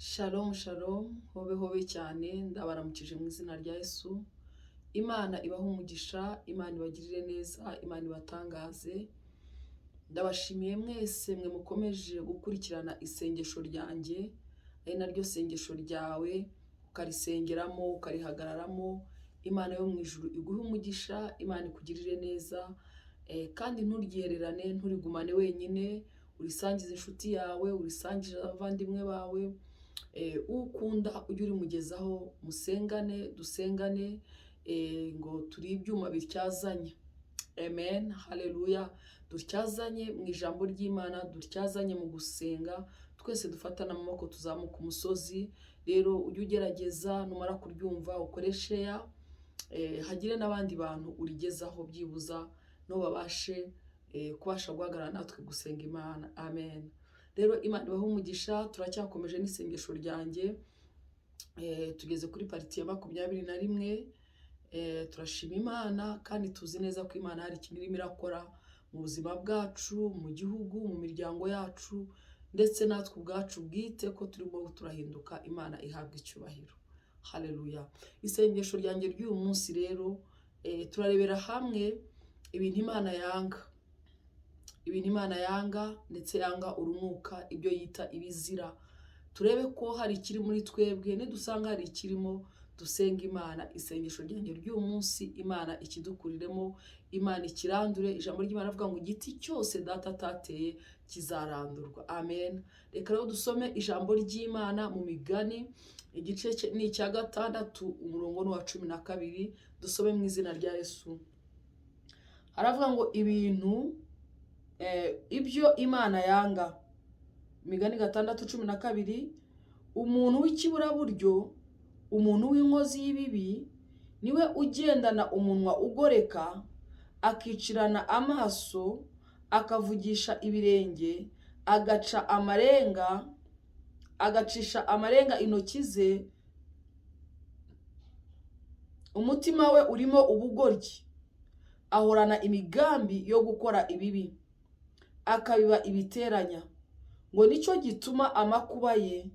Shalom shalom, hobe hobe cyane, ndabaramukije mu izina rya Yesu. Imana ibaha umugisha, Imana ibagirire neza, Imana ibatangaze. Ndabashimiye mwese mwe mukomeje gukurikirana isengesho ryanjye, ari naryo sengesho ryawe, ukarisengeramo, ukarihagararamo. Imana yo mu ijuru iguhe umugisha, Imana ikugirire neza, kandi nturyihererane, nturigumane wenyine, urisangize inshuti yawe, urisangize abavandimwe bawe. Ukunda ujye urimugezaho, musengane, dusengane, ngo turi ibyuma bityazanye. Amen, haleluya. Dutyazanye mu ijambo ry'Imana, dutyazanye mu gusenga, twese dufatana amaboko tuzamuka umusozi. Rero ujye ugerageza, numara kuryumva ukoreshe ya hagire n'abandi bantu urigezaho byibuza no babashe kubasha guhagarara natwe gusenga Imana. Amen. Rero Imana ibaha umugisha, turacyakomeje n'isengesho ryanjye. Tugeze kuri pariti ya 21. Turashima Imana kandi tuzi neza ko Imana hari ikintu irimo irakora mu buzima bwacu, mu gihugu, mu miryango yacu, ndetse natwe ubwacu bwite ko turimo turahinduka. Imana ihabwa icyubahiro. Haleluya. Isengesho ryanjye ry'uyu munsi rero, turarebera hamwe ibintu Imana yanga. Ibintu Imana yanga, ndetse yanga urunuka, ibyo yita ibizira. Turebe ko hari ikiri muri twebwe, nidusanga hari ikirimo, dusenga Imana. Isengesho ryanjye ry'uyu munsi, Imana ikidukuriremo, Imana ikirandure. Ijambo ry'Imana avuga ngo igiti cyose data atateye kizarandurwa. Amen. Reka rero dusome ijambo ry'Imana mu Migani, igice ni icya 6, umurongo ni wa 12. Dusome mu izina rya Yesu. Haravuga ngo ibyo Imana yanga. Imigani 6:12. Umuntu w'ikiburaburyo, umuntu w'inkozi y'ibibi, niwe ugendana umunwa ugoreka, akicirana amaso, akavugisha ibirenge, agacisha amarenga intoki ze. Umutima we urimo ubugoryi, ahorana imigambi yo gukora ibibi, akabiba ibiteranya. Ngo nicyo gituma amakuba ye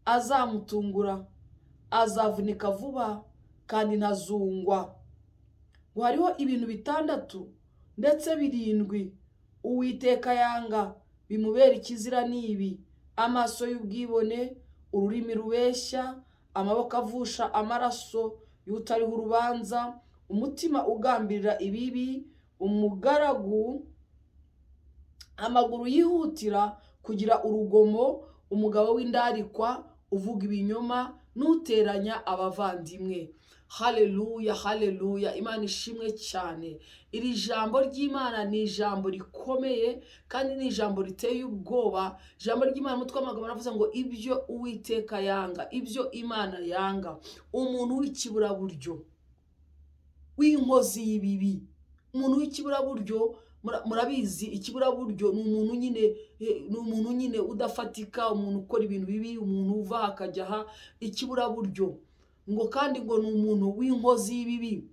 azamutungura, azavunika vuba kandi ntazungwa. Ngo hariho ibintu 6 ndetse 7 Uwiteka yanga, bimubera ikizira n'ibi: amaso y'ubwibone, ururimi rubeshya, amaboko avusha amaraso y'utariho urubanza, umutima ugambirira ibibi, amaguru yihutira kugira urugomo, umugabo w'indarikwa, uvuga ibinyoma, n'uteranya abavandimwe. Haleluya, haleluya. Imana ishimwe cyane. Iri jambo ry'Imana ni ijambo rikomeye kandi ni ijambo riteye ubwoba. Ijambo ry'Imana mutwe w'amagambo aravuze ngo ibyo Uwiteka yanga, ibyo Imana yanga. Umuntu w'ikiburaburyo, w'inkozi y'ibibi, umuntu w'ikiburaburyo. Murabizi ikiburaburyo ni umuntu nyine udafatika, umuntu ukora ibintu bibi, umuntu uva akajya aha. Ikiburaburyo ngo kandi ngo ni umuntu w'inkozi y'ibibi,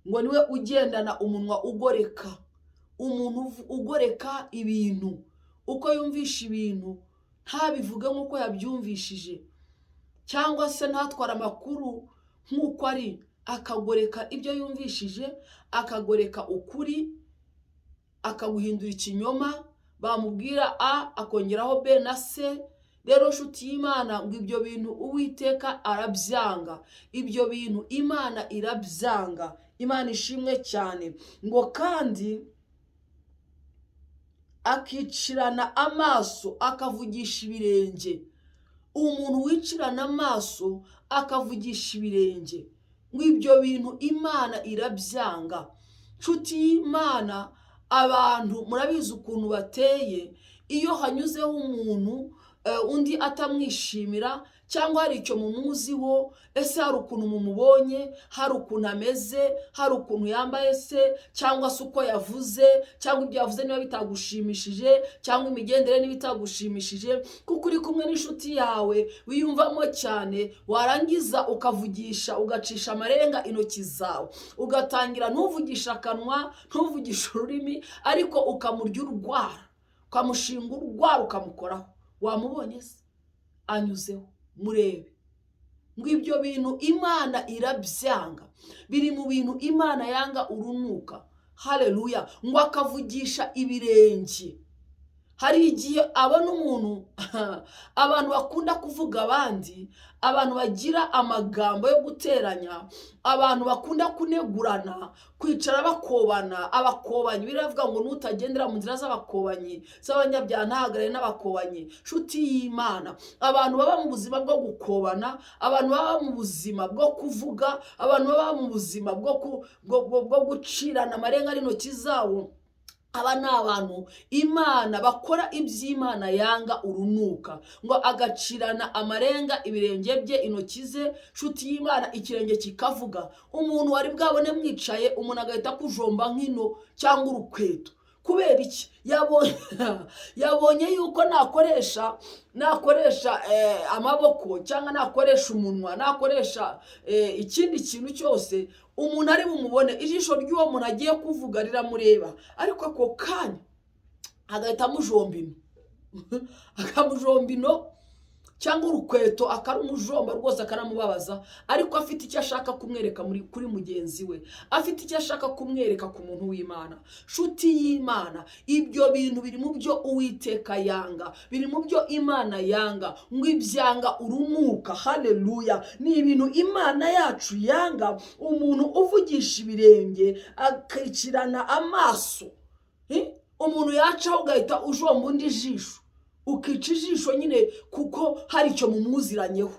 ngo niwe ugendana umunwa ugoreka. Umuntu ugoreka ibintu, uko yumvisha ibintu ntabivuge nk'uko yabyumvishije, cyangwa se ntatwara amakuru nk'uko ari. Akagoreka ibyo yumvishije, akagoreka ukuri, akaguhindura ikinyoma. Bamubwira A akongeraho B na C. Rero nshuti y'Imana, ngo ibyo bintu Uwiteka arabyanga, ibyo bintu Imana irabyanga. Imana ishimwe cyane. Ngo kandi akicirana amaso, akavugisha ibirenge. Umuntu wicirana amaso akavugisha ibirenge, ngo ibyo bintu Imana irabyanga. Nshuti y'Imana, abantu murabizi ukuntu bateye. Iyo hanyuzeho umuntu undi atamwishimira, cyangwa hari icyo mumuziho, ese hari ukuntu mumubonye, hari ukuntu ameze, hari ukuntu yambaye se, cyangwa se uko yavuze, cyangwa ibyo yavuze niba bitagushimishije, cyangwa imigendere niba itagushimishije, kuko uri kumwe n'inshuti yawe wiyumvamo cyane, warangiza ukavugisha, ugacisha amarenga intoki zawe, ugatangira ntuvugisha akanwa, ntuvugisha ururimi, ariko ukamurya urwara, ukamushinga urwara, ukamukoraho. Wamubonye se? anyuzeho murebe ngo ibyo bintu Imana irabyanga, biri mu bintu Imana yanga urunuka. Haleluya. Ngo akavugisha ibirenge. Hari igihe abona umuntu abantu bakunda kuvuga abandi, abantu bagira amagambo yo guteranya, abantu bakunda kunegurana, kwicara bakobana, abakobanyi. Biravuga ngo nutagendera mu nzira z'abakobanyi, z'abanyabyaha ntahagarare n'abakobanyi. Nshuti y'Imana, abantu baba mu buzima bwo gukobana, abantu baba mu buzima bwo kuvuga, abantu baba mu buzima bwo gucirana amarenga n'intoki zabo, aba ni abantu Imana bakora iby'Imana yanga urunuka, ngo agacirana amarenga ibirenge bye, intoki ze. Nshuti y'Imana, ikirenge kikavuga. Umuntu wari bwabone mwicaye, umuntu agahita kujomba nk'ino cyangwa urukweto. Kubera iki? Yabonye yuko nakoresha amaboko, cyangwa nakoresha umunwa, nakoresha ikindi kintu cyose, umuntu ari bumubone. Ijisho ry'uwo muntu agiye kuvuga riramureba, ariko ako kanya agahita amujomba ino akamujomba ino cyangwa urukweto akarumujomba rwose, akanamubabaza, ariko afite icyo ashaka kumwereka kuri mugenzi we, afite icyo ashaka kumwereka ku muntu w'Imana. Nshuti y'Imana, ibyo bintu biri mu byo Uwiteka yanga, biri mu byo Imana yanga. Ngo ibyanga urunuka. Haleluya. Ni ibintu Imana yacu yanga. Umuntu uvugisha ibirenge akicirana amaso, umuntu yacaho ugahita ujomba undi jisho, ukica ijisho nyine kuko hari icyo mumuziranyeho.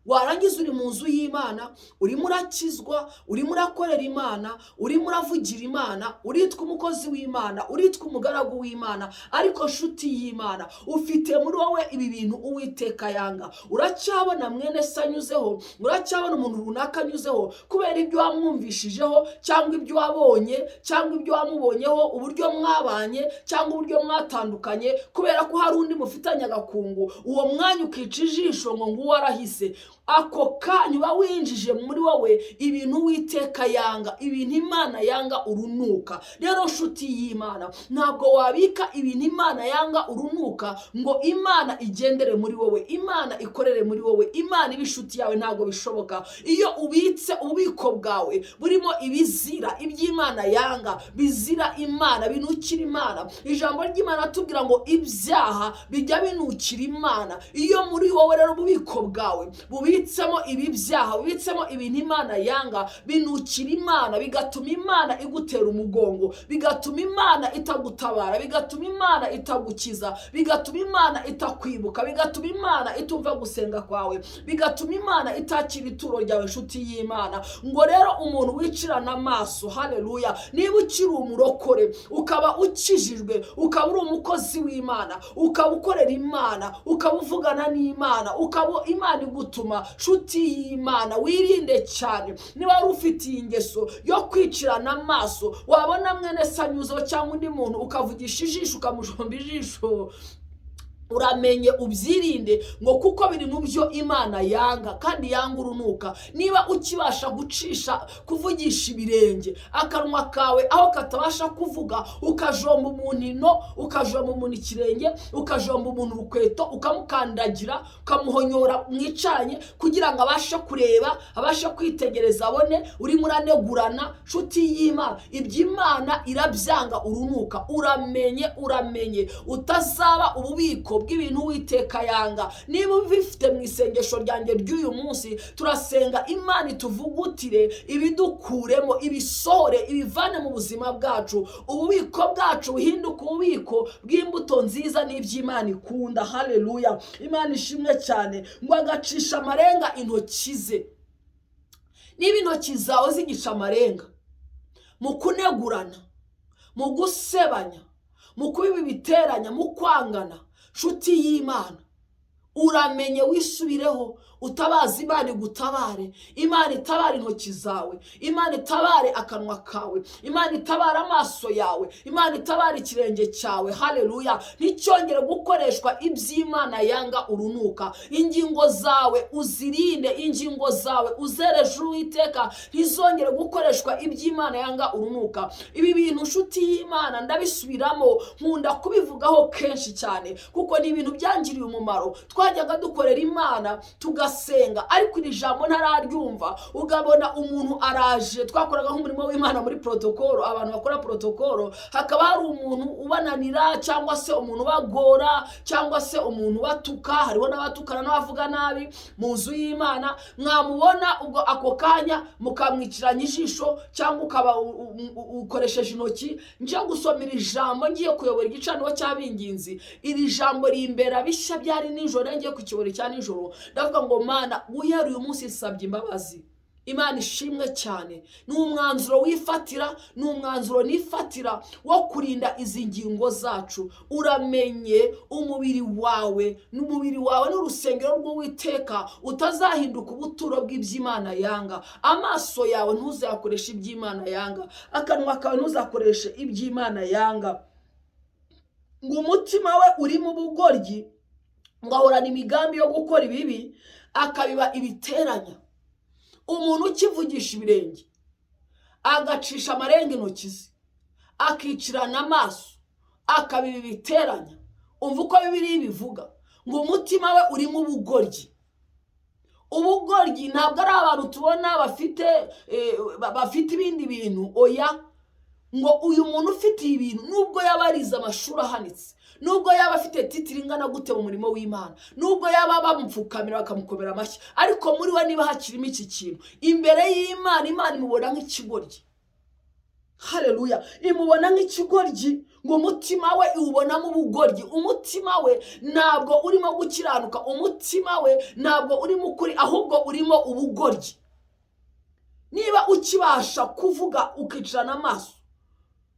Warangiza uri mu nzu y'Imana, urimo urakizwa, urimo urakorera Imana, urimo uravugira Imana, uritwa umukozi w'Imana, uritwa umugaragu w'Imana, ariko nshuti y'Imana, ufite muri wowe ibi bintu Uwiteka yanga. Uracyabona mwene se anyuzeho, uracyabona umuntu runaka anyuzeho kubera ibyo wamwumvishijeho, cyangwa ibyo wabonye, cyangwa ibyo wamubonyeho, uburyo mwabanye, cyangwa uburyo mwatandukanye, kubera ko hari undi mufitanye agakungu, uwo mwanya ukica ijisho ngo nguwo arahise. Ako kanya uba winjije muri wowe ibintu Uwiteka yanga, ibintu Imana yanga urunuka. Rero nshuti y'Imana, ntabwo wabika ibintu Imana yanga urunuka ngo Imana igendere muri wowe, Imana ikorere muri wowe, Imana ibe inshuti yawe. Ntabwo bishoboka. Iyo ubitse ububiko bwawe burimo ibizira iby'Imana yanga, bizira Imana, binukira Imana. Ijambo ry'Imana tubwira ngo ibyaha bijya binukira Imana. Iyo muri wowe rero ububiko bwawe bubitsemo ibi byaha, bubitsemo ibintu Imana yanga, binukira Imana, bigatuma Imana igutera umugongo, bigatuma Imana itagutabara, bigatuma Imana itagukiza, bigatuma Imana itakwibuka, bigatuma Imana itumva gusenga kwawe, bigatuma Imana itakira ituro ryawe. Nshuti y'Imana, ngo rero umuntu wicirana amaso, haleluya, niba ukiri umurokore, ukaba ukijijwe, ukaba uri umukozi w'Imana, ukaba ukorera Imana, ukaba uvugana n'Imana, ukaba Imana igutuma, nshuti y'Imana, wirinde cyane. Niba wari ufitiye ingeso yo kwicirana amaso, wabona mwene se anyuzeho cyangwa undi muntu ukavugisha ijisho, ukamujomba ijisho, uramenye ubyirinde, ngo kuko biri mu byo Imana yanga, kandi yanga urunuka. Niba ukibasha kuvugisha ibirenge, akanwa kawe aho katabasha kuvuga, ukajomba umuntu ino, ukajomba umuntu ikirenge, ukajomba umuntu urukweto, ukamukandagira, ukamuhonyora mwicanye, kugira ngo abashe kureba, abashe kwitegereza, abone urimo uranegurana. Nshuti y'Imana, iby'Imana irabyanga urunuka. Uramenye utazaba ububiko bw'ibintu Uwiteka yanga. Niba bifite mu isengesho ryanjye ry'uyu munsi, turasenga Imana ituvugutire, ibidukuremo, ibisohore, ibivane mu buzima bwacu, ububiko bwacu buhinduka ububiko bw'imbuto nziza n'iby'Imana ikunda. Haleluya. Imana ishimwe cyane. Ngo agacisha amarenga intoki ze. Niba intoki zawe zigica amarenga mu kunegurana, mu gusebanya, mu kubiba ibiteranya, mu kwangana, nshuti y'Imana, uramenye wisubireho, utabaza Imana igutabare. Imana itabara intoki zawe, Imana itabare akanwa kawe, Imana itabara amaso yawe, Imana itabara ikirenge cyawe. Haleluya. Nticyongere gukoreshwa iby'Imana yanga urunuka. Ingingo zawe uzirinde, ingingo zawe uzereje Uwiteka, ntizongere gukoreshwa iby'Imana yanga urunuka. Ibi bintu nshuti y'Imana ndabisubiramo, nkunda kubivugaho kenshi cyane, kuko ni ibintu byangiriye umumaro. twajyaga dukorera Imana tugasenga ariko iri jambo ntararyumva, ugabona umuntu araje, twakoraga nk'umurimo w'Imana muri protokolo, abantu bakora protokolo, hakaba hari umuntu ubananira cyangwa se umuntu bagora cyangwa se umuntu batuka, hariho n'abatukana n'abavuga nabi mu nzu y'Imana, mwamubona ubwo ako kanya mukamwiciranya ijisho cyangwa ukaba ukoresheje intoki. Nje gusomera ijambo ngiye kuyobora igicaniro cy'abinginzi, iri jambo rimbera bishya byari nijoro, ngiye ku kibori cya nijoro, ndavuga ngo Mana guhera uyu munsi nsabye imbabazi. Imana ishimwe cyane, ni umwanzuro wifatira, ni umwanzuro nifatira wo kurinda izi ngingo zacu. Uramenye umubiri wawe n'urusengero rw'Uwiteka, utazahinduka ubuturo bw'iby'Imana yanga. Amaso yawe ntuzakoreshe iby'Imana yanga, akanwa kawe ntuzakoreshe iby'Imana yanga. Ngo umutima we uri mu bugoryi, ngo ahorana imigambi yo gukora ibibi, akabiba ibiteranya. Umuntu ukivugisha ibirenge, agacisha amarenga intoki ze, akicirana amaso, akabiba ibiteranya, umva uko Bibiliya bivuga ngo umutima we uri mu bugoryi. Ubugoryi ntabwo ari abantu tubona bafite ibindi bintu, oya, ngo uyu muntu ufite ibintu nubwo yabarize amashuri ahanitse, nubwo yaba afite titiri ingana gute mu murimo w'Imana, nubwo yaba bamupfukamira bakamukomera amashyi, ariko muri we niba hakirimo iki kintu, imbere y'Imana, Imana imubona nk'ikigoryi. Haleluya, imubona nk'ikigoryi, ngo umutima we iwubonamo ubugoryi. Umutima we ntabwo urimo gukiranuka, umutima we ntabwo urimo ukuri, ahubwo urimo ubugoryi. Niba ukibasha kuvuga ukicirana amaso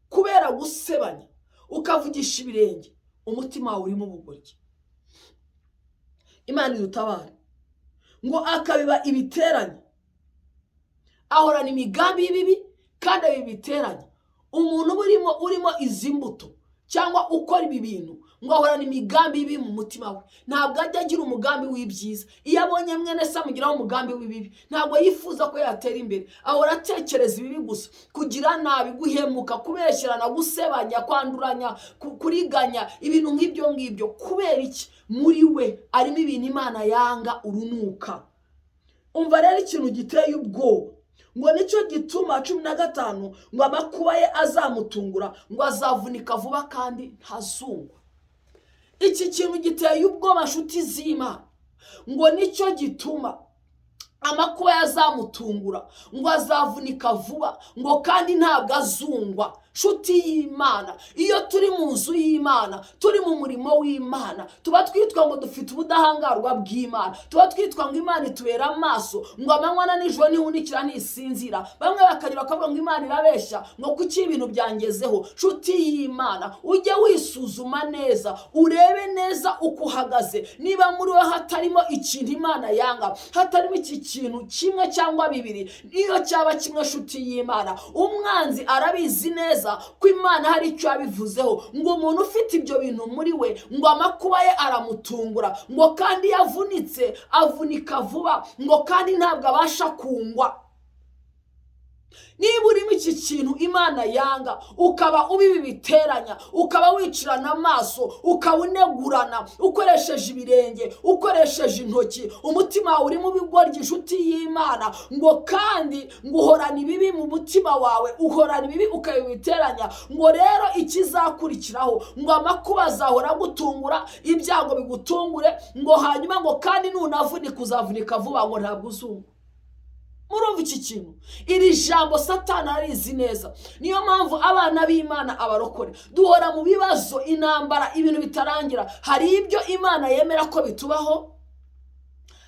kubera gusebanya, ukavugisha ibirenge, umutima wawe urimo ubugoryi. Imana idutabare. Ngo akabiba ibiteranya, ahorana imigambi y'ibibi kandi abibiteranya. Umuntu urimo izi mbuto cyangwa ukora ibi bintu, ngo ahorana imigambi y'ibibi mu mutima we, ntabwo ajya agira umugambi w'ibyiza. Iyo abonye mwene se amugiraho umugambi w'ibibi, ntabwo yifuza ko yatera imbere, ahora atekereza ibibi gusa, kugira nabi, guhemuka, kubeshyerana, gusebanya, kwanduranya, kuriganya, ibintu nk'ibyo ngibyo. Kubera iki? Muri we arimo ibintu Imana yanga, urunuka. Umva rero ikintu giteye ubwoba, ngo nicyo gituma 15 ngo amakuba ye azamutungura, ngo azavunika vuba kandi ntazungwa. Iki kintu giteye ubwoba nshuti z'Imana, ngo nicyo gituma amakuba yazamutungura, ngo azavunika vuba, ngo kandi ntabwo azungwa. Nshuti y'Imana, iyo turi mu nzu y'Imana, turi mu murimo w'Imana, tuba twitwa ngo dufite ubudahangarwa bw'Imana, tuba twitwa ngo Imana itubera amaso, ngo amanywa na nijoro ntihunikira ntisinzira. Bamwe bakagira bakavuga ngo Imana irabeshya, ngo kuki ibintu byangezeho. Nshuti y'Imana, ujye wisuzuma neza, urebe neza uko uhagaze. Niba muri we hatarimo ikintu Imana yanga, hatarimo iki kintu kimwe cyangwa bibiri, iyo cyaba kimwe, nshuti y'Imana, umwanzi arabizi neza ko Imana hari icyo yabivuzeho. Ngo umuntu ufite ibyo bintu muri we, ngo amakuba ye aramutungura, ngo kandi yavunitse avunika vuba, ngo kandi ntabwo abasha kungwa. Niba urimo iki kintu Imana yanga, ukaba ubiba ibiteranya, ukaba wicirana amaso, ukaba unegurana, ukoresheje ibirenge, ukoresheje intoki, umutima wawe urimo ubugoryi, nshuti y'Imana, ngo kandi ngo uhorana ibibi mu mutima wawe, uhorana ibibi ukabiba ibiteranya, ngo rero ikizakurikiraho, ngo amakuba azahora gutungura, ibyago bigutungure, ngo hanyuma ngo kandi nunavunika uzavunika vuba, ngo ntabwo uzumva. Murumva iki kintu? Iri jambo Satani arizi neza. Niyo mpamvu abana b'Imana abarokore duhora mu bibazo, intambara, ibintu bitarangira. Hari ibyo Imana yemera ko bitubaho,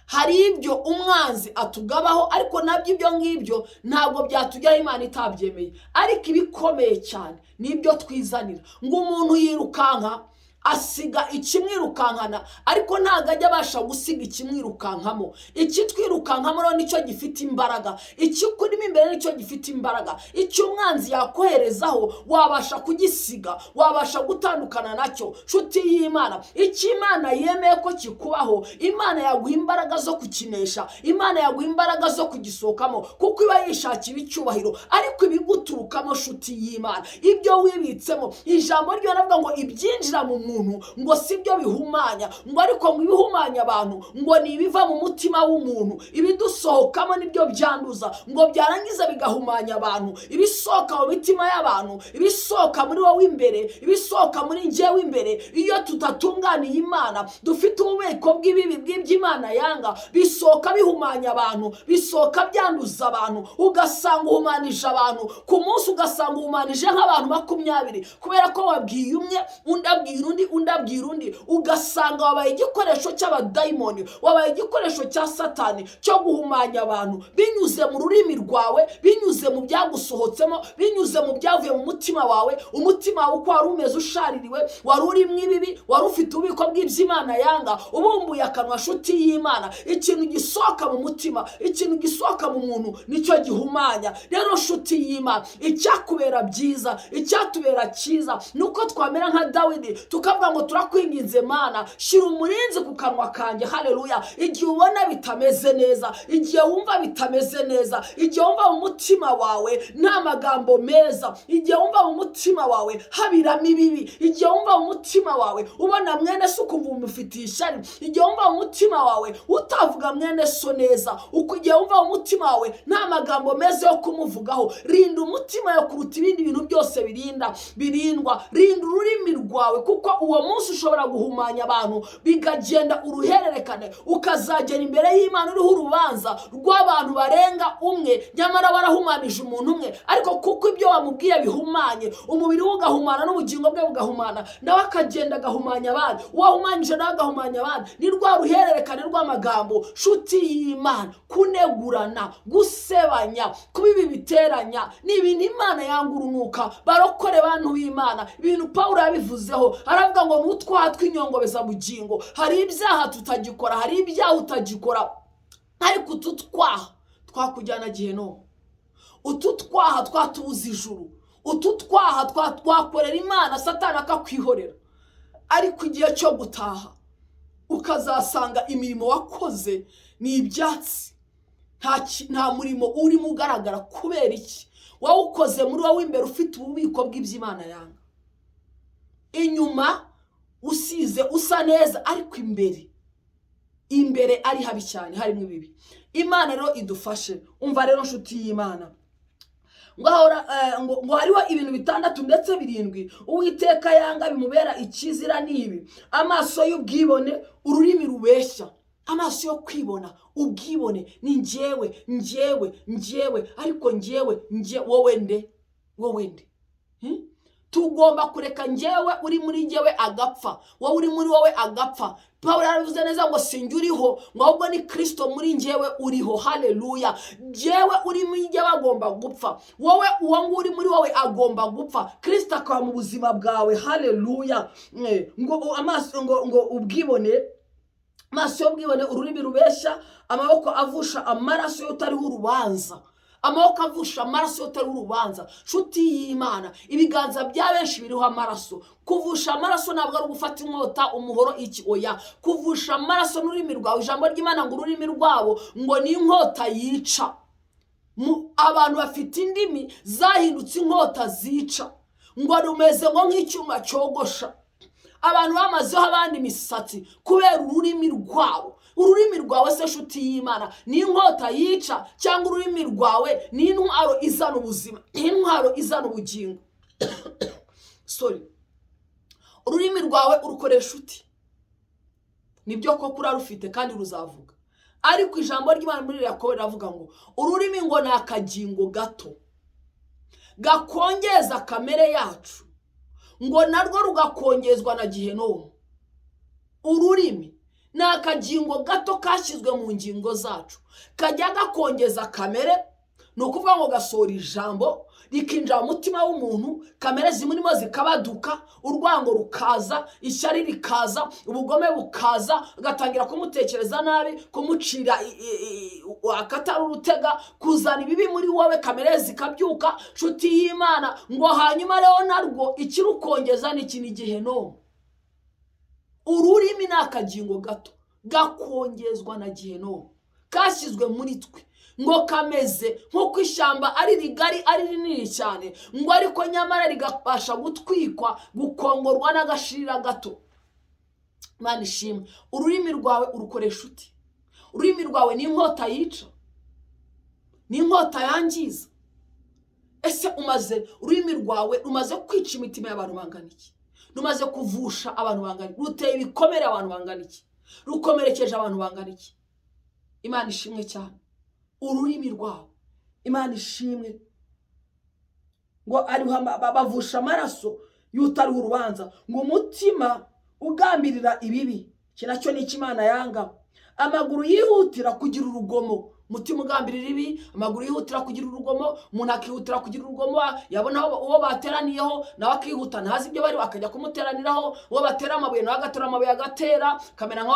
hari ibyo umwanzi atugabaho, ariko nabyo ibyo ngibyo ntabwo byatujyaho Imana itabyemeye. Ariko ibikomeye cyane nibyo twizanira. Ngo umuntu yirukanka asiga ikimwirukankana, ariko ntago ajya abasha gusiga ikimwirukankamo. Ikitwirukankamo rero nicyo gifite imbaraga, ikikurimo imbere nicyo gifite imbaraga. Icyo umwanzi yakoherezaho wabasha kugisiga, wabasha gutandukana nacyo. Nshuti y'Imana, icyo Imana yemeye ko kikubaho, Imana yaguha imbaraga zo kukinesha, Imana yaguha imbaraga zo kugisohokamo, kuko iba yishakira icyubahiro. Ariko ibiguturukamo, nshuti y'Imana, ibyo wibitsemo, ijambo ryo navuga ngo ibyinjira mu muntu ngo sibyo bihumanya, ngo ariko mu bihumanya abantu ngo ni ibiva mu mutima w'umuntu, ibidusohokamo nibyo byanduza, ngo byarangiza bigahumanya abantu. Ibisohoka mu mitima y'abantu, ibisohoka muri wowe imbere, ibisohoka muri njyewe imbere, iyo tutatunganiye Imana, dufite ububiko bw'ibibi bw'iby'Imana yanga, bisohoka bihumanya abantu, bisohoka byanduza abantu, ugasanga uhumanije abantu ku munsi, ugasanga uhumanije nk'abantu 20, kubera ko wabwiye umwe, undi abwira undi, undi abwira undi, ugasanga wabaye igikoresho cy'abadayimoni, wabaye igikoresho cya Satani cyo guhumanya abantu, binyuze mu rurimi rwawe, binyuze mu byagusohotsemo, binyuze mu byavuye mu mutima wawe. Umutima wawe uko wari umeze ushaririwe, wari urimo ibibi, wari ufite ububiko bw'iby'Imana yanga, ubumbuye akanwa nshuti y'Imana. Ikintu gisohoka mu mutima, ikintu gisohoka mu muntu nicyo gihumanya. Rero nshuti y'Imana, icyakubera byiza, icyatubera cyiza nuko twamera nka Dawidi tukavuga ngo turakwinginze Mana, shira umurinzi ku kanwa kanjye. Haleluya. Igihe ubona bitameze neza, igihe wumva bitameze neza, igihe wumva mu mutima wawe nta magambo meza, igihe wumva mu mutima wawe habiramo ibibi, igihe wumva mu mutima wawe ubona mwene so ukumva umufitiye ishyari, igihe wumva mu mutima wawe utavuga mwene so neza, igihe wumva mu mutima wawe nta magambo meza yo kumuvugaho, rinda umutima yo kuruta ibindi bintu byose birindwa. Rinda ururimi rwawe, kuko uwo munsi ushobora guhumanya abantu bigagenda uruhererekane, ukazagera imbere y'Imana uriho urubanza rw'abantu barenga umwe, nyamara barahumanije umuntu umwe, ariko kuko ibyo wamubwiye bihumanye, umubiri we ugahumana n'ubugingo bwe bugahumana, nawe akagenda agahumanya abandi, uwahumanyije nawe agahumanya abandi. Ni rwa ruhererekane rw'amagambo nshuti y'Imana. Kunegurana, gusebanya, kuba ibi biteranya ni ibintu Imana yanga urunuka. Barokore bantu b'Imana, ibintu Pawulo yabivuzeho, aravuga ngo n'utwaha tw'inyongobeza bugingo, hari ibyaha tutagikora, hari ibyaha utagikora, ariko ututwaha twakujyana gihenomu, ututwaha twatubuza ijuru, ututwaha twakorera Imana Satani akakwihorera. Ariko igihe cyo gutaha ukazasanga imirimo wakoze ni ibyatsi, nta murimo urimo ugaragara. Kubera iki? wawukoze muri wowe imbere ufite ububiko bw'iby'Imana yanga, inyuma usize usa neza, ariko imbere ari habi cyane, harimo ibibi. Imana rero idufashe. Umva rero nshuti y'Imana, ngo hariho ibintu 6 ndetse 7 Uwiteka yanga bimubera ikizira nibi: amaso y'ubwibone, ururimi rubeshya. Amaso yo kwibona, ubwibone, ni njyewe, ariko wowe nde? Tugomba kureka njyewe uri muri njyewe agapfa, wowe uri muri wowe agapfa. Pawulo yaravuze neza ngo sinjye uriho, ngo ahubwo ni Kristo muri njyewe uriho. Haleluya. Njyewe uri muri njyewe agomba gupfa, wowe uwo uri muri wowe agomba gupfa, Kristo akaba mu buzima bwawe. Haleluya. Ngo amaso, ngo ubwibone, amaso y'ubwibone, ururimi rubeshya, amaboko avusha amaraso y'utariho urubanza. Amaboko avusha amaraso y'utariho urubanza. Nshuti y'Imana, ibiganza bya benshi biriho amaraso. Kuvusha amaraso ntabwo ari gufata inkota, umuhoro, iki, oya. Kuvusha amaraso n'ururimi rwawe. Ijambo ry'Imana ngo ururimi rwabo ngo ni inkota yica. Abantu bafite indimi zahindutse inkota zica, ngo rumeze ngo nk'icyuma cyogosha. Abantu bamazeho abandi imisatsi kubera ururimi rwabo. Ururimi rwawe se nshuti y'Imana ni inkota yica, cyangwa ururimi rwawe ni intwaro izana ubuzima, intwaro izana ubugingo? Ururimi rwawe urukoresha uti? Nibyo koko urarufite kandi ruzavuga, ariko ijambo ry'Imana muri Yakobo riravuga ngo ururimi ngo ni akagingo gato gakongeza kamere yacu, ngo narwo rugakongezwa na gihenomu. Ururimi ni akagingo gato kashyizwe mu ngingo zacu, kajya gakongeza kamere. Ni ukuvuga ngo gasohora ijambo rikinjira mu mutima w'umuntu, kamere zimurimo zikabaduka, urwango rukaza, ishyari rikaza, ubugome bukaza, agatangira kumutekereza nabi, kumucira akatari urutega, kuzana ibibi muri wowe, kamere zikabyuka. Nshuti y'Imana, ngo hanyuma rero narwo ikirukongeza ni iki? Ni gihenomu. Ururimi ni akagingo gato gakongezwa na gihenomu, kashyizwe muri twe ngo kameze nk'uko ishyamba ari rigari ari rinini cyane, ngo ariko nyamara rigabasha gutwikwa gukongorwa n'agashirira gato. Imana ishimwe. Ururimi rwawe urukoresha uti? Ururimi rwawe ni inkota yica, ni inkota yangiza. Ese ururimi rwawe rumaze kwica imitima y'abantu bangana iki? Rumaze kuvusha abantu bangana iki? Ruteye ibikomere abantu bangana iki? Rukomerekeje abantu bangana iki? Imana ishimwe cyane. Ururimi rwawe, Imana ishimwe, ngo bavusha amaraso y'utari urubanza, ngo umutima ugambirira ibibi, kinacyo ni Imana yanga. Amaguru yihutira kugira urugomo, umutima ugambirira ibi, amaguru yihutira kugira urugomo. Umuntu akihutira kugira urugomo, yabona uwo bateraniyeho nawe akihuta, ntazi ibyo bari akajya kumuteraniraho. Uwo batera amabuye nawe agatera amabuye agatera, kamera nka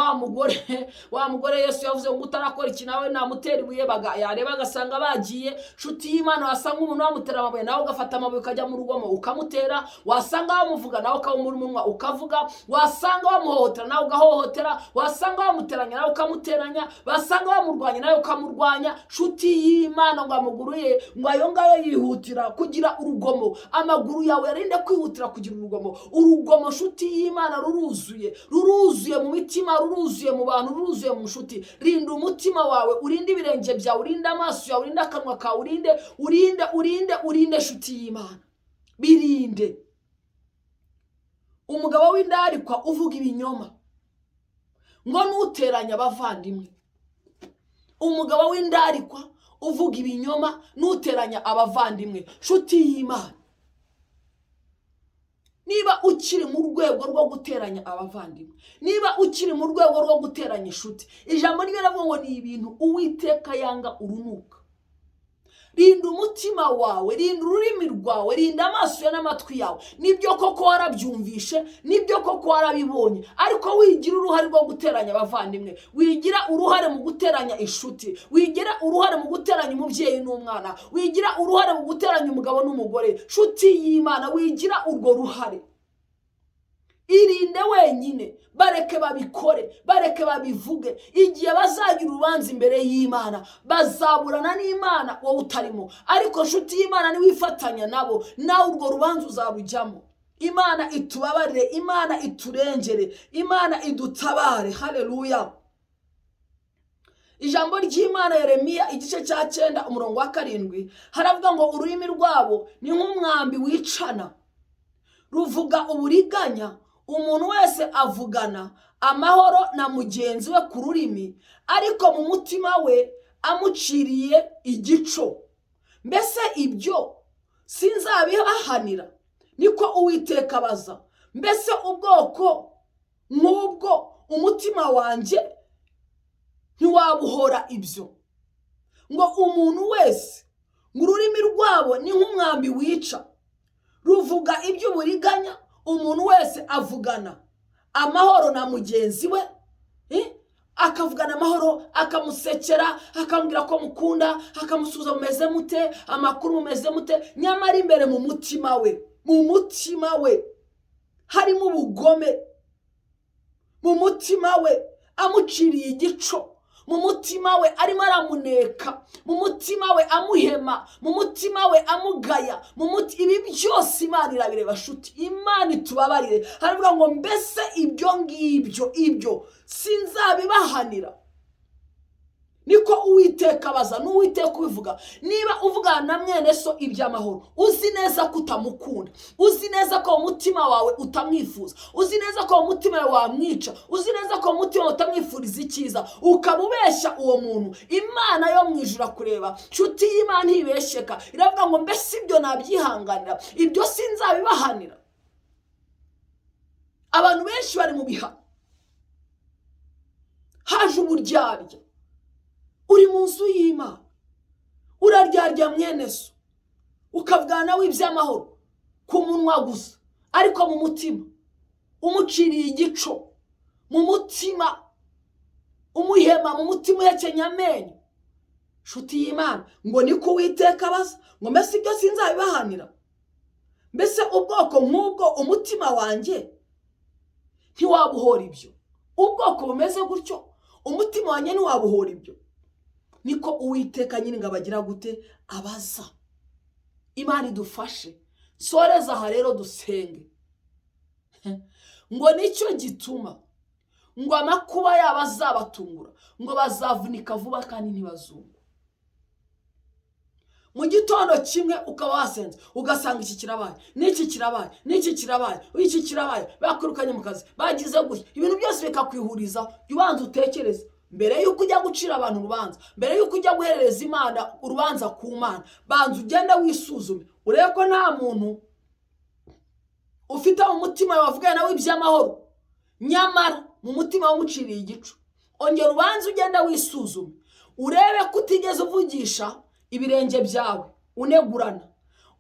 wa mugore Yesu yavuze ngo utarakora iki nawe namutera ibuye, yareba agasanga bagiye. Nshuti y'Imana, wasanga umuntu wamutera amabuye nawe ugafata amabuye ukajya mu rugomo ukamutera, wasanga bamuvuga nawe ukabumura umunwa ukavuga, wasanga bamuhohotera nawe ugahohotera, wasanga bamuteranya nawe ukamuteranya, wasanga bamurwanya nawe ukamurwanya. Nshuti y'Imana, ngo amaguru ye ngo ayo ngayo yihutira kugira urugomo. Amaguru yawe yarinde kwihutira kugira urugomo. Urugomo nshuti y'Imana ruruzuye mu mitima, ruruzuye mu bantu, ruruzuye mu nshuti. Rinda umutima wawe, urinde ibirenge byawe, urinde amaso yawe, urinde akanwa kawe, urinde nshuti y'Imana, birinde. Umugabo w'indarikwa uvuga ibinyoma ngo nuteranya abavandimwe. Umugabo w'indarikwa uvuga ibinyoma nuteranya abavandimwe. Nshuti y'Imana, niba ukiri mu rwego rwo guteranya abavandimwe, niba ukiri mu rwego rwo guteranya inshuti, ijambo ry'Imana ngo ni ibintu Uwiteka yanga urunuka. Rinda umutima wawe, rinda ururimi rwawe, rinda amaso yawe n'amatwi yawe. Nibyo koko warabyumvishe, nibyo koko warabibonye, ariko wigira uruhare rwo guteranya abavandimwe, wigira uruhare mu guteranya inshuti, wigira uruhare mu guteranya umubyeyi n'umwana, wigira uruhare mu guteranya umugabo n'umugore. Nshuti y'Imana, wigira urwo ruhare. Irinde wenyine, bareke babikore, bareke babivuge. Igihe bazagira urubanza imbere y'Imana, bazaburana n'Imana wowe utarimo, ariko nshuti y'Imana niwifatanya nabo, nawe urwo rubanza uzarujyamo. Imana itubabarire, Imana iturengere, Imana idutabare. Haleluya. Ijambo ry'Imana Yeremiya igice cya 9 umurongo wa 7 haravuga ngo ururimi rwabo ni nk'umwambi wicana, ruvuga uburiganya. Umuntu wese avugana amahoro na mugenzi we ku rurimi, ariko mu mutima we amuciriye igico. Mbese ibyo sinzabibahanira, niko Uwiteka abaza. Mbese ubwoko nk'ubwo umutima wanjye ntiwabuhora ibyo? Ngo umuntu wese, ngo ururimi rwabo ni nk'umwambi wica, ruvuga iby'uburiganya. Umuntu wese avugana amahoro na mugenzi we, akavugana amahoro, akamusekera, akambwira ko mukunda, akamusubiza mumeze mute, amakuru mumeze mute, nyamara imbere mu mutima we harimo ubugome, mu mutima we amuciriye igico, mu mutima we arimo aramuneka, mu mutima we amuhema, mu mutima we amugaya, ibi byose Imana irabireba. Shuti, Imana itubabarire. Haravuga ngo mbese ibyo sinzabibahanira, niko Uwiteka abaza. N'Uwiteka ubivuga. Niba uvugana na mwene so iby'amahoro, uzi neza ko utamukunda, uzi neza ko umutima wawe utamwifuza, uzi neza ko umutima wawe wamwica, uzi neza ko umutima wawe utamwifuriza icyiza, ukabubeshya uwo muntu, Imana yo mu ijuru kureba. Nshuti y'Imana ntibeshyeka, iravuga ngo mbese ibyo nabyihanganira, ibyo sinzabibahanira. Abantu benshi bari mu bihano, haje uburyarya. Uri mu nzu y'Imana, uraryarya mwene so, ukavugana w'iby'amahoro ku munwa gusa, ariko mu mutima umuciriye igico, mu mutima umuhema, mu mutima uhekenya amenyo. Nshuti y'Imana, ngo niko Uwiteka abaza, ngo mbese ibyo sinzabibahanira? Mbese ubwoko nk'ubwo umutima wanjye ntiwabuhora ibyo? Ubwoko bumeze gutyo umutima wanjye ntiwabuhora ibyo? niko Uwiteka nyine ngo abagira gute abaza. Imana idufashe. Soreza aha rero dusenge. Ngo nicyo gituma ngo amakuba yabo azabatungura, ngo bazavunika vuba kandi ntibazumva. Mu gitondo kimwe ukaba wasenze ugasanga iki kirabaye, n'iki kirabaye, n'iki kirabaye, iki kirabaye, bakurukanye mu kazi, bagize gutya, ibintu byose bikakwihuriza. Ubanza utekereze mbere yuko ujya gucira abantu urubanza, mbere yuko ujya guherereza Imana urubanza ku Mana, banza ugende wisuzume urebe ko nta muntu ufite mu mutima wavuga nawe iby'amahoro, nyamara mu mutima wamuciriye igicu. Ongera ubanza ugende wisuzume urebe ko utigeze uvugisha ibirenge byawe unegurana,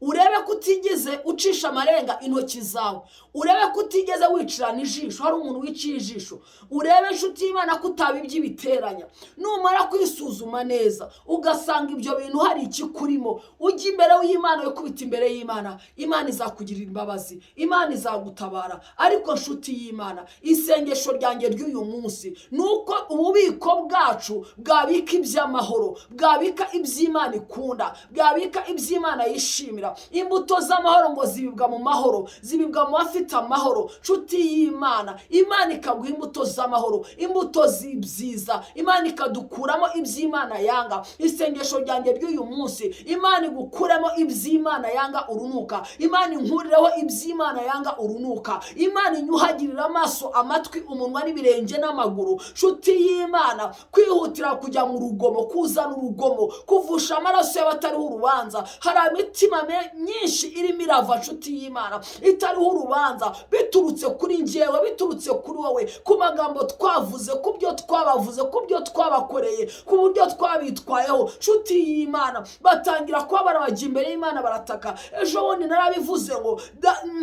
urebe ko utigeze ucisha amarenga intoki zawe, urebe ko utigeze wicirana ijisho, hari umuntu wiciye ijisho, urebe inshuti y'Imana ko utabibye ibiteranya. Numara kwisuzuma neza ugasanga ibyo bintu hari ikikurimo, ujya imbere y'Imana, yo kubita imbere y'Imana, Imana izakugirira imbabazi, Imana izagutabara. Ariko inshuti y'Imana, isengesho ryanjye ry'uyu munsi nuko ububiko bwacu bwabika iby'amahoro, bwabika iby'Imana ikunda, bwabika iby'Imana yishimira. Imbuto z'amahoro ngo zibibwa mu mahoro, zibibwa mu bafite amahoro. Nshuti y'Imana, Imana ikaguha imbuto z'amahoro, imbuto z'ibyiza, Imana ikadukuramo iby'Imana yanga. Isengesho ryanjye ry'uyu munsi, Imana igukuremo iby'Imana yanga urunuka, Imana inkurireho iby'Imana yanga urunuka, Imana inyuhagirira amaso, amatwi, umunwa n'ibirenge n'amaguru. Nshuti y'Imana, kwihutira kujya mu rugomo, kuzana urugomo, kuvusha amaraso y'abatariho urubanza. Hari imitima myinshi irimo irava nshuti y'Imana itariho urubanza, biturutse kuri njyewe, biturutse kuri wowe, ku magambo twavuze, ku byo twabavuze, ku byo twabakoreye, ku buryo twabitwayeho. Nshuti y'Imana, batangira kuba barabajya imbere y'Imana barataka. Ejo bundi narabivuze ngo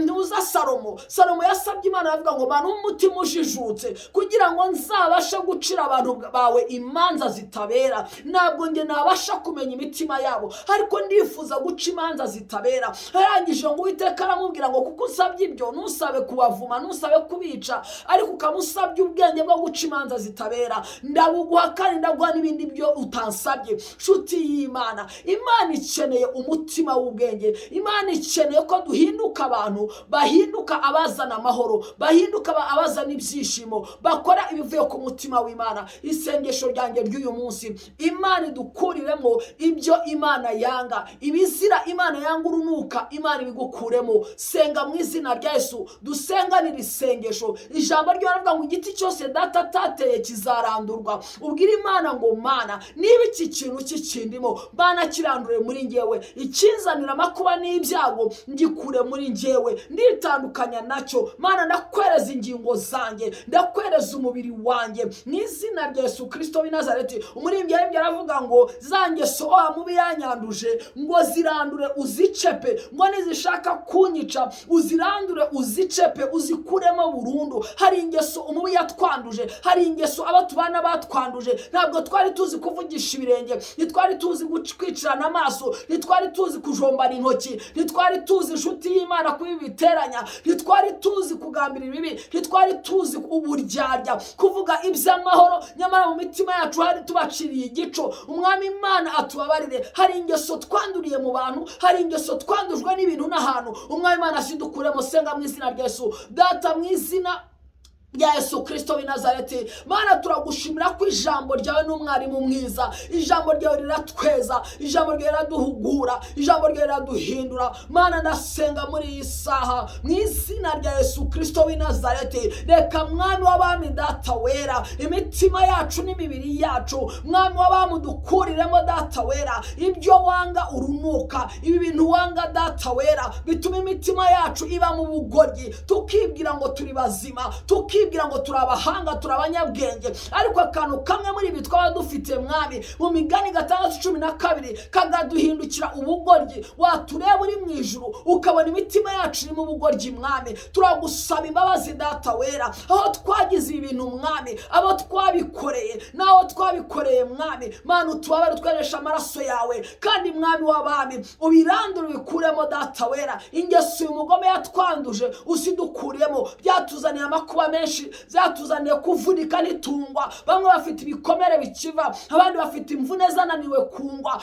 ntuza Salomo yasabye Imana avuga ngo Mana umutima ujijutse kugira ngo nzabashe gucira abantu bawe imanza zitabera. Ntabwo nge nabasha kumenya imitima yabo, ariko ndifuza guca imanza zitabera. Arangije ngo Uwiteka aramubwira ngo kuko usabye ibyo, ntusabe kubavuma, ntusabe kubica, ariko ukamusabye ubwenge bwo guca imanza zitabera, ndabuguha kandi ndaguha n'ibindi byo utansabye. Nshuti y'Imana, Imana ikeneye umutima w'ubwenge. Imana ikeneye ko duhinduka abantu bahinduka abazana amahoro, bahinduka abazana ibyishimo, bakora ibivuye ku mutima w'Imana. Isengesho ryanjye ry'uyu munsi, Imana idukuriremo ibyo Imana yanga, ibizira Imana yanga urunuka, Imana ibigukuremo. Senga mu izina rya Yesu, dusenganira isengesho. Ijambo ryo ravuga ngo igiti cyose data atateye kizarandurwa. Ubwira Imana ngo Mana, niba iki kintu kikindimo, Mana kirandure muri njyewe, ikinzanira amakuba n'ibyago ngikure muri njyewe, nditandukanya nacyo. Mana ndakwereza ingingo zanjye, ndakwereza umubiri wanjye mu izina rya Yesu Kristo w'i Nazareti. Umuririmbyi aravuga ngo zangeso mubi yanyanduje ngo zirandure uzicepe, ngo nizishaka kunyica uzirandure uzicepe, uzikuremo burundu. Hari ingeso umubi yatwanduje, hari ingeso abatubana batwanduje. Ntabwo twari tuzi kuvugisha ibirenge, ntitwari tuzi kwicirana amaso, ntitwari tuzi kujombana intoki, ntitwari tuzi inshuti y'Imana kubibiteranya, ntitwari tuzi kugambira ibibi, ntitwari tuzi uburyarya, kuvuga iby'amahoro, nyamara mu mitima yacu hari tubaciriye igico. Umwami Imana atubabarire. Hari ingeso twanduriye mu bantu, hari ingeso twandujwe n'ibintu n'ahantu. Umwami Imana asidukuremo. Senga mu izina rya Yesu. Data mu izina ya Yesu Kristo w'i Nazareti, Mana turagushimira ko ijambo ryawe n'umwarimu mwiza. Ijambo ryawe riratweza, ijambo ryawe riraduhugura, ijambo ryawe riraduhindura. Mana ndasenga muri iyi saha mu izina rya Yesu Kristo w'i Nazareti, reka Mwami w'abami data wera, imitima yacu n'imibiri yacu, Mwami w'abami dukuriremo data wera ibyo wanga urunuka, ibi bintu wanga data wera bituma imitima yacu iba mu bugoryi, tukibwira ngo turi bazima, tukibwira ngo turabahanga, turabanyabwenge, ariko akantu kamwe muri ibi twaba dufite Mwami. Mu Migani 6:12 kagaduhindukira ubugoryi. Watureba uri mu ijuru ukabona imitima yacu iri mu bugoryi Mwami. Turagusaba imbabazi data wera, aho twagize ibintu Mwami, abo twabikoreye naho twabikoreye Mwami. Mana utubabare, tweresha amaraso yawe, kandi Mwami w'abami ubirandure ubikuremo data wera. Ingeso y'umugome yatwanduje usidukuremo, byatuzaniye amakuba menshi benshi zatuzaniye kuvunika n'itungwa. Bamwe bafite ibikomere bikiva, abandi bafite imvune zananiwe kungwa.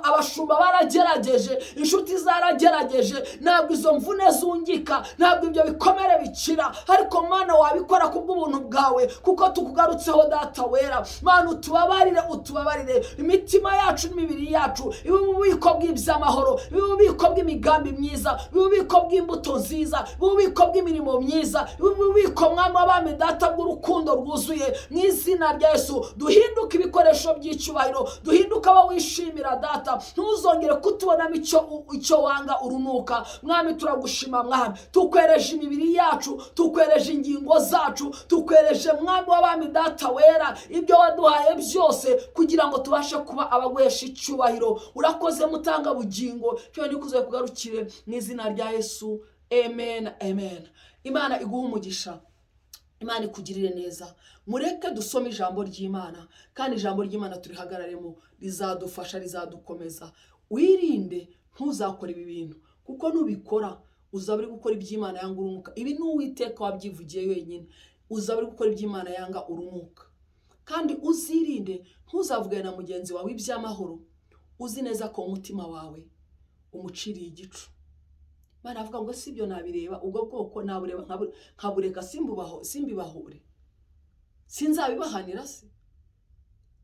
Abashumba baragerageje, inshuti zaragerageje, ntabwo izo mvune zungika, ntabwo ibyo bikomere bikira. Ariko Mana wabikora kubw'ubuntu bwawe, kuko tukugarutseho Data wera. Mana utubabarire imitima yacu n'imibiri yacu, ibe ububiko bw'iby'amahoro, ibe ububiko bw'imigambi myiza, ibe ububiko bw'imbuto nziza, ibe ububiko bw'imirimo myiza, ibe ububiko Mwami w'abami Data bw'urukundo rwuzuye. Mu izina rya Yesu duhinduke ibikoresho by'icyubahiro, duhinduke abo wishimira Data. Ntuzongere kutubonamo icyo wanga urunuka. Mwami turagushima Mwami, tukwereje imibiri yacu, tukwereje ingingo zacu, tukwereje Mwami w'abami Data wera ibyo waduhaye byose, kugira ngo tubashe kuba abaguhesha icyubahiro. Urakoze mutanga bugingo, cyo nikuze kugarukire mu izina rya Yesu. Amen, amen. Imana iguha umugisha, Imana ikugirire neza. Mureke dusome ijambo ry'Imana, kandi ijambo ry'Imana turihagararemo, rizadufasha, rizadukomeza. Wirinde ntuzakora ibi bintu, kuko nubikora uzaba uri gukora iby'Imana yanga urunuka. Ibi ni Uwiteka wabyivugiye wenyine. Uzaba uri gukora iby'Imana yanga urunuka. Kandi uzirinde ntuzavugane na mugenzi wawe iby'amahoro, uzi neza ko umutima wawe umuciriye igicu. Imana avuga ngo sibyo nabireba, ubwo bwoko nabureba nkabureka simbibahure, sinzabibahanira se.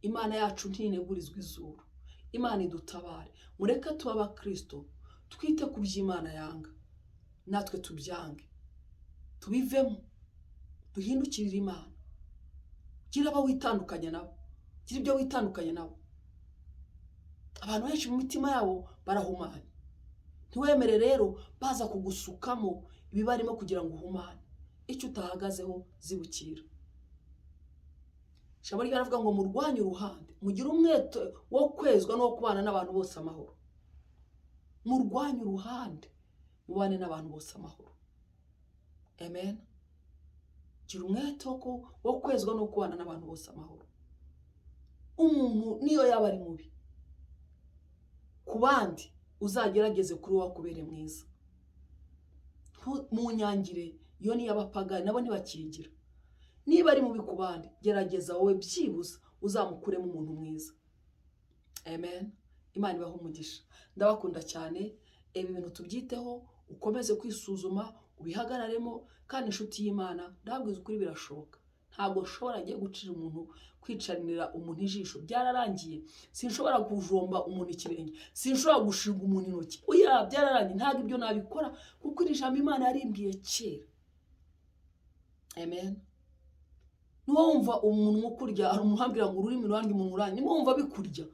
Imana yacu ntinegurizwa izuru. Imana idutabare. Mureke tuba abakristo, twite ku by'Imana yanga, natwe tubyange, tubivemo, duhindukirire Imana. Gira abo witandukanye nabo, gira ibyo witandukanye nabo. Abantu benshi mu mitima yabo barahumanye. Ntiwemere rero baza kugusukamo ibibarimo kugira ngo uhumane. Icyo utahagazeho zibukira. Ijambo ry'Imana ngo murwanye uruhande, mugire umwete wo kwezwa no kubana n'abantu bose amahoro. Murwanye uruhande, mubane n'abantu bose amahoro. Amen. Gira umwete wo kwezwa no kubana n'abantu bose amahoro. Umuntu niyo yaba ari mubi ku bandi, uzagerageze kuri wowe akubere mwiza. Mu nyangire iyo ni y'abapagani, nabo ntibakigira. Niba ari mubi ku bandi, gerageza wowe byibuza uzamukuremo umuntu mwiza. Amen. Imana ibahe umugisha. Ndabakunda cyane. Ibi bintu tubyiteho, ukomeze kwisuzuma, ubihagararemo. Kandi inshuti y'Imana, ndabwiza ukuri birashoboka. Ntabwo ushobora agiye gucira umuntu, kwicarinira umuntu ijisho. Byararangiye. Sinshobora kujomba umuntu ikirenge, sinshobora gushinga umuntu intoki. Oya, byararangiye. Ntabwo ibyo nabikora, kuko iri jambo Imana yarimbwiye kera. Amen. Nuwumva umuntu ukurya, ari umuhambira ngo ururimi rwanjye umuntu uranye, niwumva bikurya,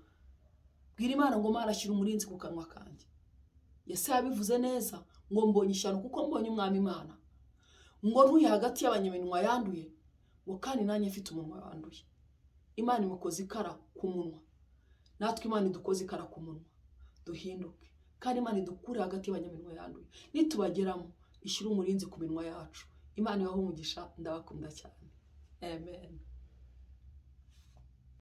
bwira Imana ngo Mana ashyira umurinzi ku kanwa kanjye. Yesu yabivuze neza ngo mbonye ishyano kuko mbonye Umwami Imana. Ngo ntuye hagati y'abanyaminwa yanduye, ngo kandi nanjye mfite umunwa wanduye. Imana imukoze ikara ku munwa, natwe Imana idukoze ikara ku munwa, duhinduke. Kandi Imana idukure hagati y'abanyaminwa yanduye. Nitubageramo ishyira umurinzi ku minwa yacu. Imana ibahe umugisha. Ndabakunda cyane. Amen.